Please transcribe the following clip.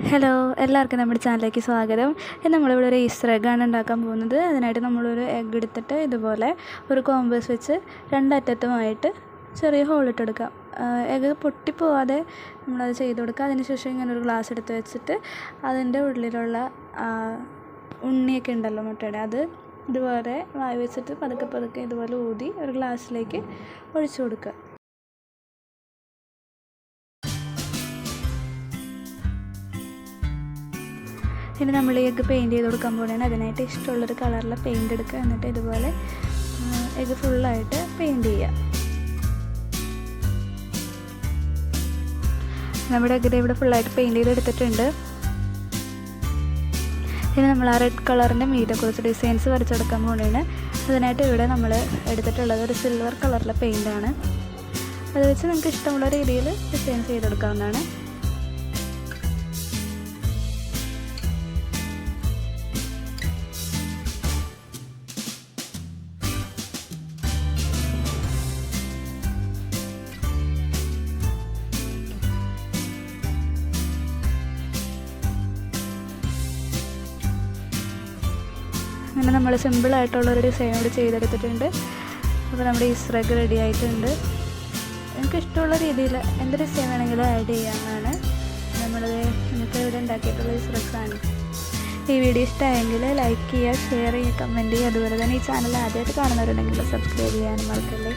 Hello, എല്ലാവർക്കും നമ്മുടെ ചാനലിലേക്ക് സ്വാഗതം. ഇന്ന് നമ്മളിവിടെ ഒരു ഈസ്റ്റർ എഗ്ഗാണ് ഉണ്ടാക്കാൻ പോകുന്നത്. അതിനായിട്ട് നമ്മളൊരു എഗ്ഗ് എടുത്തിട്ട് ഇതുപോലെ ഒരു കോമ്പസ് വെച്ച് രണ്ടറ്റത്തുമായിട്ട് ചെറിയ ഹോളിട്ടെടുക്കാം. എഗ്ഗ് പൊട്ടിപ്പോവാതെ നമ്മളത് ചെയ്ത് കൊടുക്കുക. അതിനുശേഷം ഇങ്ങനെ ഒരു ഗ്ലാസ് എടുത്ത് വെച്ചിട്ട് അതിൻ്റെ ഉള്ളിലുള്ള ഉണ്ണിയൊക്കെ ഉണ്ടല്ലോ മുട്ടയുടെ, അത് ഇതുപോലെ വായി വെച്ചിട്ട് പതുക്കെ പതുക്കെ ഇതുപോലെ ഊതി ഒരു ഗ്ലാസ്സിലേക്ക് ഒഴിച്ചു കൊടുക്കുക. ഇനി നമ്മൾ ഈ എഗ്ഗ് പെയിൻറ്റ് ചെയ്ത് കൊടുക്കാൻ പോകുകയാണ്. അതിനായിട്ട് ഇഷ്ടമുള്ളൊരു കളറിലെ പെയിൻറ്റ് എടുക്കുക. എന്നിട്ട് ഇതുപോലെ എഗ്ഗ് ഫുള്ളായിട്ട് പെയിൻറ്റ് ചെയ്യുക. നമ്മുടെ എഗ്ഗ് ഇവിടെ ഫുള്ളായിട്ട് പെയിൻറ്റ് ചെയ്തെടുത്തിട്ടുണ്ട്. ഇനി നമ്മൾ ആ റെഡ് കളറിൻ്റെ മീതെ കുറച്ച് ഡിസൈൻസ് വരച്ചെടുക്കാൻ പോകുകയാണ്. അതിനായിട്ട് ഇവിടെ നമ്മൾ എടുത്തിട്ടുള്ളത് ഒരു സിൽവർ കളറിലെ പെയിൻറ്റാണ്. അത് വെച്ച് നിങ്ങൾക്ക് ഇഷ്ടമുള്ള രീതിയിൽ ഡിസൈൻസ് ചെയ്തെടുക്കാവുന്നതാണ്. അങ്ങനെ നമ്മൾ സിമ്പിളായിട്ടുള്ളൊരു ഡിസൈൻ കൂടി ചെയ്തെടുത്തിട്ടുണ്ട്. അപ്പോൾ നമ്മുടെ ഈസ്റ്റർ എഗ്ഗ് റെഡി ആയിട്ടുണ്ട്. എനിക്ക് ഇഷ്ടമുള്ള രീതിയിൽ എന്ത് ഡിസൈൻ വേണമെങ്കിലും ആഡ് ചെയ്യാവുന്നതാണ്. നമുക്ക് ഇവിടെ ഉണ്ടാക്കിയിട്ടുള്ള ഈസ്റ്റർ എഗ്ഗാണ്. ഈ വീഡിയോ ഇഷ്ടമായെങ്കിൽ ലൈക്ക് ചെയ്യുക, ഷെയർ ചെയ്യുക, കമൻറ്റ് ചെയ്യുക. അതുപോലെ തന്നെ ഈ ചാനൽ ആദ്യമായിട്ട് കാണുന്നവരുണ്ടെങ്കിൽ സബ്സ്ക്രൈബ് ചെയ്യാനും മറക്കല്ലേ.